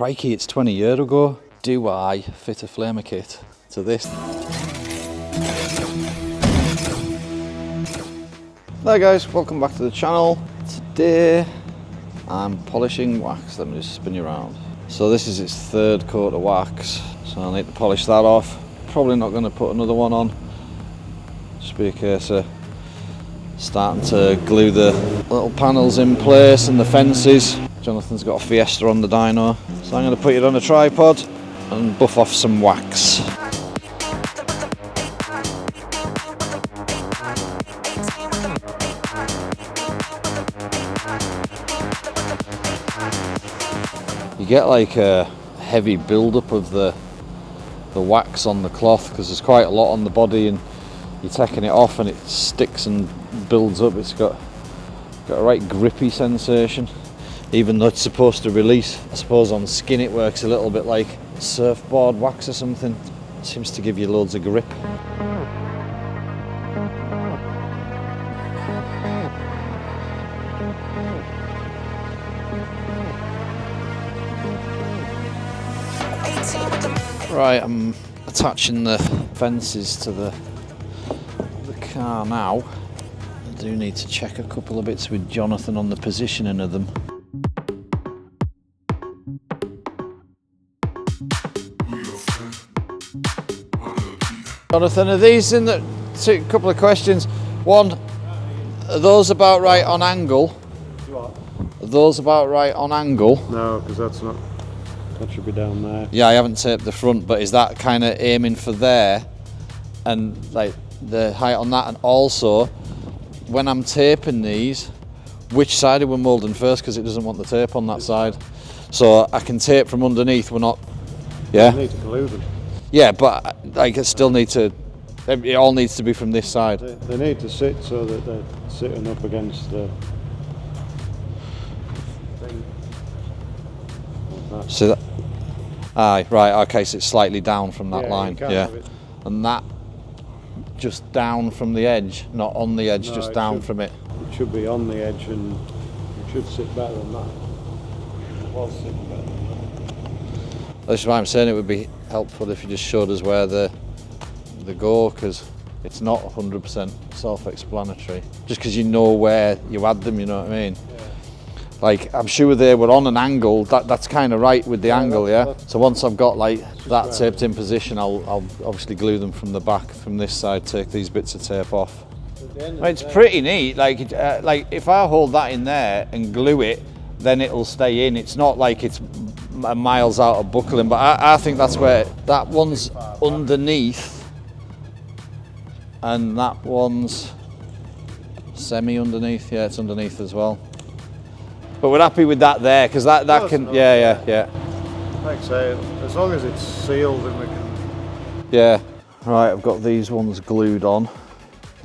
crikey, it's 20 years ago. Do I fit a flamer kit to this? Hi guys, welcome back to the channel. Today I'm polishing wax. Let me just spin you around. So this is its third coat of wax, so I need to polish that off. Probably not going to put another one on. Just be a case of starting to glue the little panels in place and the fences. Jonathan's got a Fiesta on the dyno, so I'm going to put it on a tripod and buff off some wax. You get like a heavy build-up of the wax on the cloth because there's quite a lot on the body, and you're taking it off and it sticks and builds up. It's got a right grippy sensation, even though it's supposed to release. I suppose on skin it works a little bit like surfboard wax or something. It seems to give you loads of grip. Right, I'm attaching the fences to the car now. I do need to check a couple of bits with Jonathan on the positioning of them. Jonathan, are these in the... A couple of questions. One, are those about right on angle? What? Are those about right on angle? No, because that's not... That should be down there. Yeah, I haven't taped the front, but is that kind of aiming for there? And like the height on that, and also when I'm taping these, which side are we moulding first, because it doesn't want the tape on that side. So I can tape from underneath, we're not... Yeah? You need to glue them. Yeah, but like I still need to... It all needs to be from this side. They need to sit so that they're sitting up against the thing. Like that. See that? Aye, right, okay, so it's slightly down from that line. You can't Yeah. have it. And that just down from the edge, not on the edge, No, just it down should- from it. It should be on the edge, and it should sit better than that. It was sitting better than that. That's why I'm saying it would be helpful if you just showed us where the go, because it's not 100% self-explanatory. Just because you know where you had them, you know what I mean? Yeah. Like, I'm sure they were on an angle, that's kind of right with the angle, yeah? that's- So once I've got like that right. taped in position, I'll obviously glue them from the back, from this side, take these bits of tape off. At the end of It's the day, pretty neat, like if I hold that in there and glue it, then it'll stay in. It's not like it's miles out of buckling, but I think that's where, that one's underneath, and that one's semi underneath. Yeah, it's underneath as well. But we're happy with that there, because that Close can, enough, yeah. like I say, as long as it's sealed, then we can. Yeah. Right, I've got these ones glued on,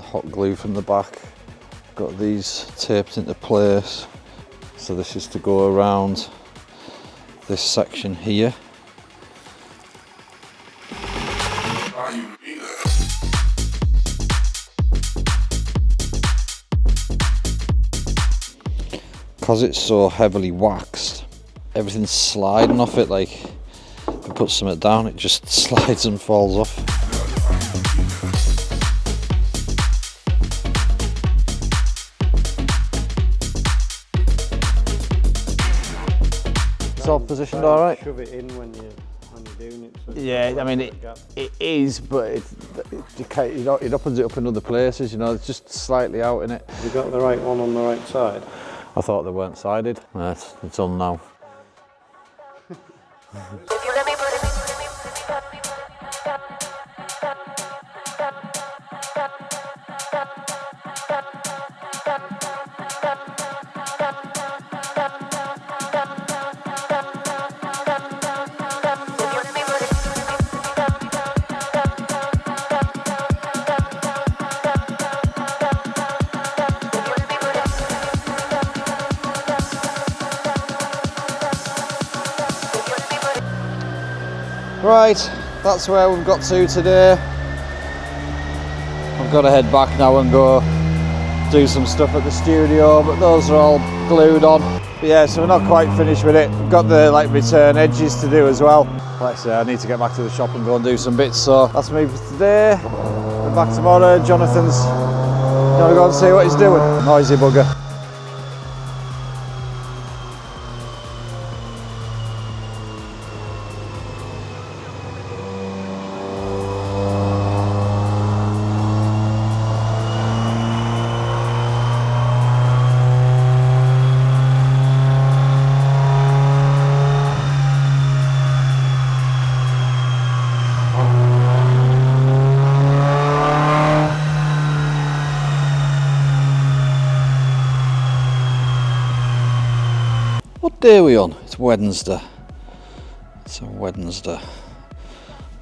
hot glue from the back. Got these taped into place. So this is to go around this section here. Because it's so heavily waxed, everything's sliding off it. Like, if you put something down, it just slides and falls off. It's all positioned all right? Shove it in when you're doing it. So Yeah, I mean, it is, but it opens it up in other places, you know, it's just slightly out in it. You got the right one on the right side. I thought they weren't sided. It's on now. Right, that's where we've got to today. I've got to head back now and go do some stuff at the studio, but those are all glued on. But yeah, so we're not quite finished with it. We've got the like return edges to do as well. Like I say, I need to get back to the shop and go and do some bits. So that's me for today. We're back tomorrow. Jonathan's gonna go and see what he's doing. Noisy bugger. What day are we on? It's Wednesday. It's a Wednesday.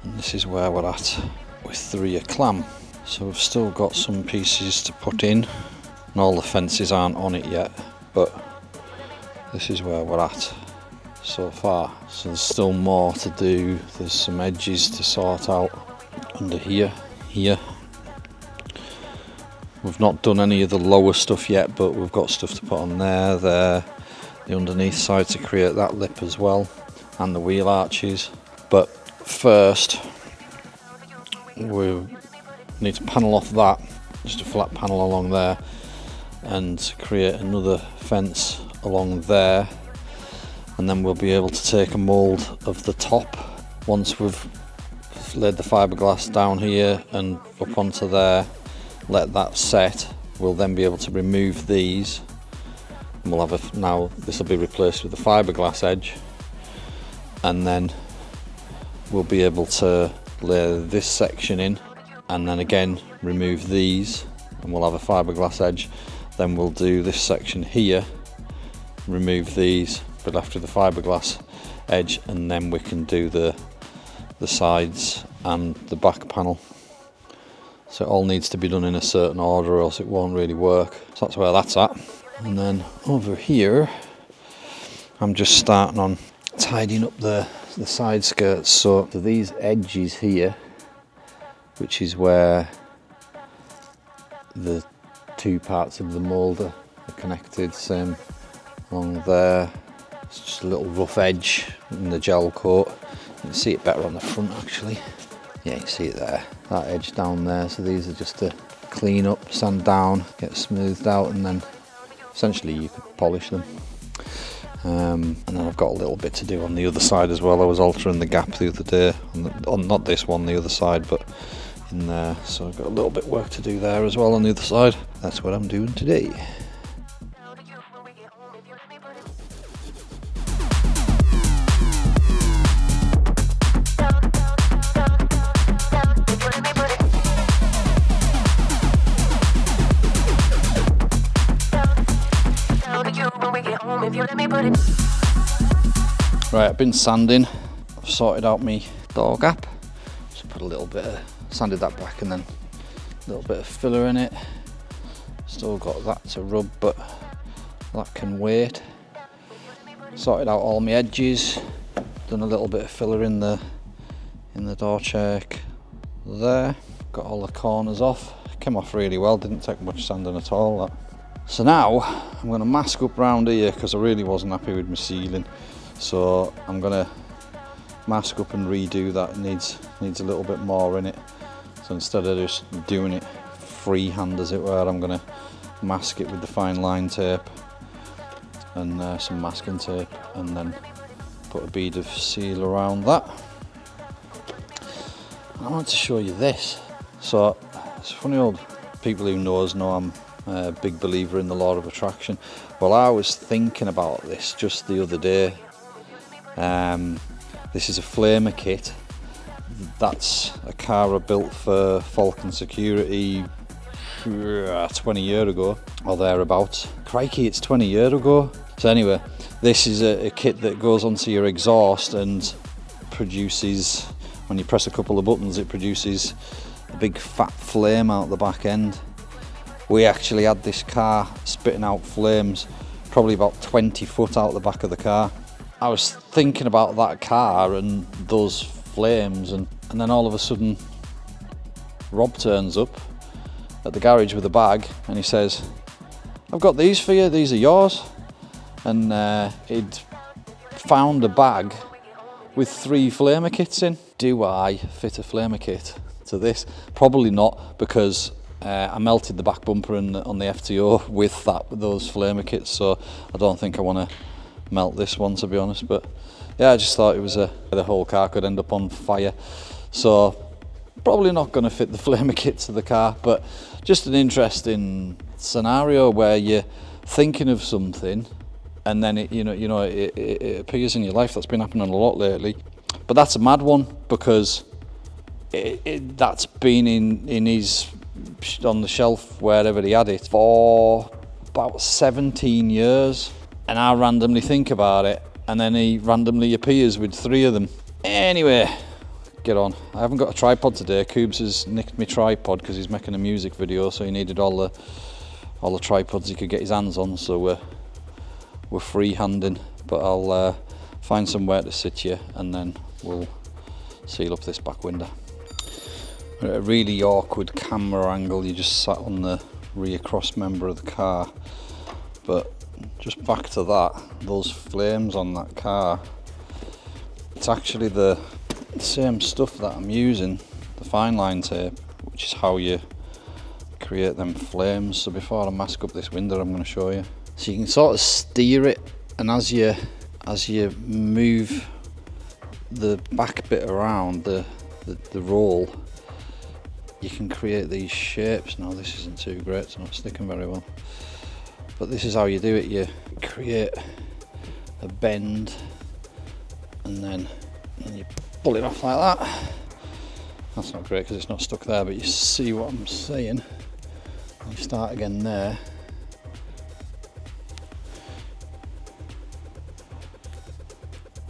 And this is where we're at with 3 clam. So we've still got some pieces to put in. And all the fences aren't on it yet. But this is where we're at so far. So there's still more to do. There's some edges to sort out under here. We've not done any of the lower stuff yet, but we've got stuff to put on there, the underneath side to create that lip as well, and the wheel arches. But first we need to panel off that, just a flat panel along there, and create another fence along there, and then we'll be able to take a mould of the top. Once we've laid the fiberglass down here and up onto there, let that set, we'll then be able to remove these. And we'll have now this will be replaced with a fiberglass edge, and then we'll be able to lay this section in, and then again remove these, and we'll have a fiberglass edge. Then we'll do this section here, remove these, be left with the fiberglass edge, and then we can do the sides and the back panel. So it all needs to be done in a certain order, or else it won't really work. So that's where that's at. And then over here, I'm just starting on tidying up the side skirts. So these edges here, which is where the 2 parts of the mould are connected, same along there. It's just a little rough edge in the gel coat. You can see it better on the front actually. Yeah, you can see it there, that edge down there. So these are just to clean up, sand down, get smoothed out, and then essentially you could polish them. And then I've got a little bit to do on the other side as well. I was altering the gap the other day, on not this one, the other side, but in there. So I've got a little bit of work to do there as well on the other side. That's what I'm doing today. Right, I've been sanding. I've sorted out my door gap. Just put a little bit of, sanded that back, and then a little bit of filler in it. Still got that to rub, but that can wait. Sorted out all my edges. Done a little bit of filler in the door check there. Got all the corners off. Came off really well. Didn't take much sanding at all. That. So now I'm going to mask up round here because I really wasn't happy with my ceiling. So I'm going to mask up and redo that. It needs a little bit more in it. So instead of just doing it freehand as it were, I'm going to mask it with the fine line tape and some masking tape, and then put a bead of seal around that. I want to show you this. So it's funny, old people who know us know I'm a big believer in the law of attraction. Well, I was thinking about this just the other day. This is a flamer kit. That's a car I built for Falcon Security 20 years ago or thereabouts. Crikey, it's 20 years ago. So anyway, this is a kit that goes onto your exhaust and produces, when you press a couple of buttons, it produces a big fat flame out the back end. We actually had this car spitting out flames probably about 20 foot out the back of the car. I was thinking about that car and those flames, and then all of a sudden Rob turns up at the garage with a bag and he says, "I've got these for you, these are yours." and he'd found a bag with 3 flamer kits in. Do I fit a flamer kit to this? Probably not, because I melted the back bumper on the FTO with those flamer kits, so I don't think I want to melt this one, to be honest. But yeah, I just thought it was the whole car could end up on fire, so probably not going to fit the flamer kit to the car. But just an interesting scenario where you're thinking of something and then it appears in your life. That's been happening a lot lately, but that's a mad one, because that's been in his on the shelf wherever he had it for about 17 years, and I randomly think about it and then he randomly appears with 3 of them. Anyway, get on. I haven't got a tripod today. Coobs has nicked my tripod because he's making a music video, so he needed all the tripods he could get his hands on, so we're free-handing. But I'll find somewhere to sit here and then we'll seal up this back window. A really awkward camera angle. You just sat on the rear cross member of the car. But just back to that, those flames on that car, it's actually the same stuff that I'm using, the fine line tape, which is how you create them flames. So before I mask up this window, I'm going to show you. So you can sort of steer it, and as you move the back bit around the roll, you can create these shapes. Now this isn't too great, it's not sticking very well, but this is how you do it. You create a bend and then you pull it off like that. That's not great because it's not stuck there, but you see what I'm saying. You start again there.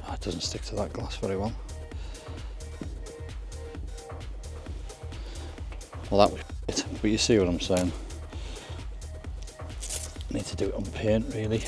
Oh, it doesn't stick to that glass very well. Well, that was it, but you see what I'm saying. Need to do it on paint, really.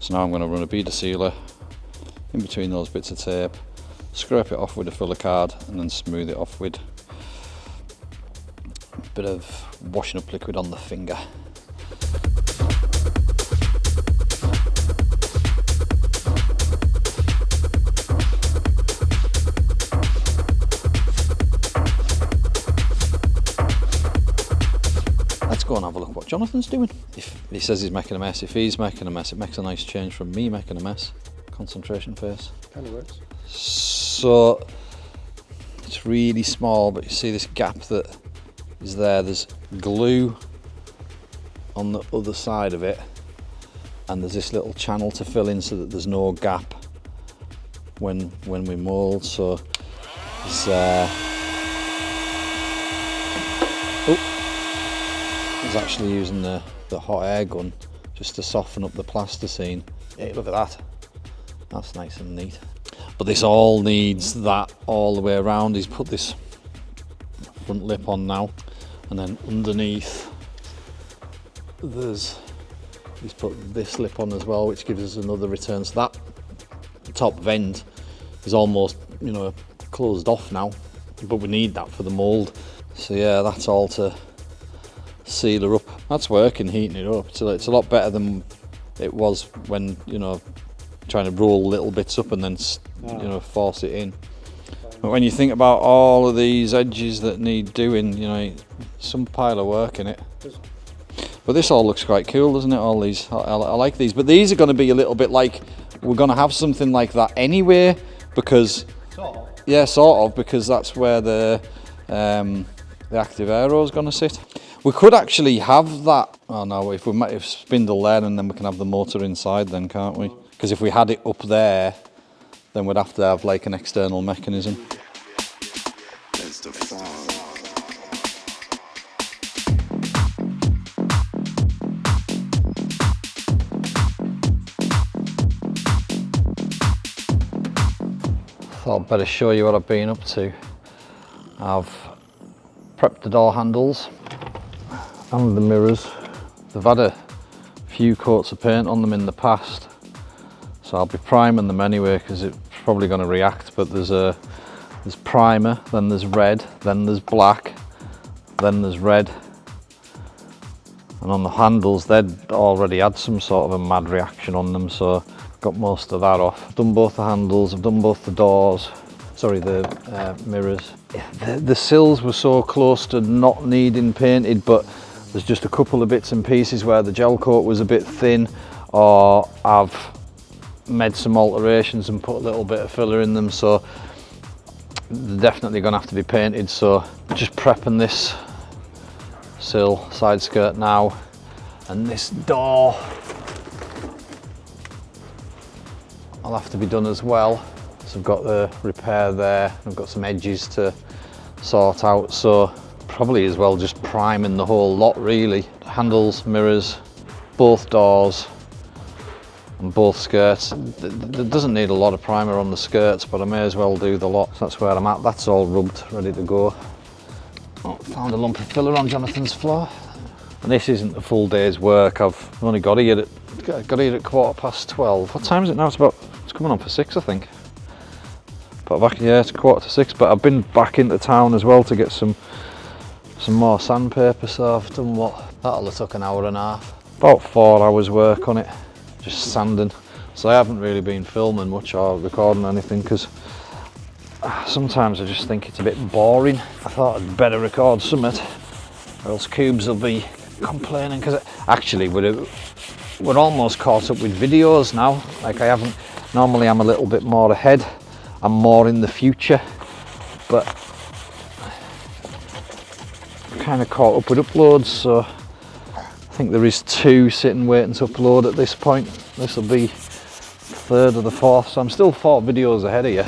So now I'm going to run a beader sealer in between those bits of tape, scrape it off with a filler card and then smooth it off with a bit of washing up liquid on the finger. Let's go and have a look what Jonathan's doing. If he says he's making a mess, if he's making a mess, it makes a nice change from me making a mess. Concentration face. Kind of works. So it's really small, but you see this gap that is there. There's glue on the other side of it, and there's this little channel to fill in so that there's no gap when we mould. So it's I was actually using the hot air gun just to soften up the plasticine. Hey, look at that. That's nice and neat. But this all needs that all the way around. He's put this front lip on now, and then underneath he's put this lip on as well, which gives us another return. So that top vent is almost, closed off now, but we need that for the mould. So yeah, that's all to seal her up. That's working, heating it up. So it's a lot better than it was when, trying to roll little bits up and then force it in. But when you think about all of these edges that need doing, some pile of work in it. But this all looks quite cool, doesn't it? All these, I like these. But these are going to be a little bit like, we're going to have something like that anyway, because sort of, because that's where the active aero is going to sit. We could actually have that. Oh no, if spindle there, and then we can have the motor inside then, can't we? Because if we had it up there, then we'd have to have like an external mechanism. That's the fun. Thought I'd better show you what I've been up to. I've prepped the door handles and the mirrors. They've had a few coats of paint on them in the past, so I'll be priming them anyway because it's probably going to react. But there's primer, then there's red, then there's black, then there's red. And on the handles, they'd already had some sort of a mad reaction on them, so I've got most of that off. I've done both the handles, I've done both the doors, sorry, the mirrors. The sills were so close to not needing painted, but there's just a couple of bits and pieces where the gel coat was a bit thin, or I've made some alterations and put a little bit of filler in them, so they're definitely going to have to be painted. So just prepping this sill side skirt now, and this door I'll have to be done as well. So I've got the repair there, I've got some edges to sort out, so probably as well just priming the whole lot really. Handles, mirrors, both doors and both skirts. There doesn't need a lot of primer on the skirts, but I may as well do the lot. So that's where I'm at. That's all rubbed, ready to go. Oh, found a lump of filler on Jonathan's floor. And this isn't a full day's work. I've only got here at 12:15. What time is it now? It's coming on for 6, I think. But yeah, it's 5:45. But I've been back into town as well to get some more sandpaper. So I've done what? That'll have took an hour and a half. About 4 hours work on it, just sanding. So I haven't really been filming much or recording anything because sometimes I just think it's a bit boring. I thought I'd better record something, or else Cubes will be complaining. Because actually we're almost caught up with videos now. Like normally I'm a little bit more ahead, I'm more in the future, but I'm kind of caught up with uploads. So I think there is 2 sitting waiting to upload at this point. This will be 3rd or the 4th, so I'm still 4 videos ahead of you.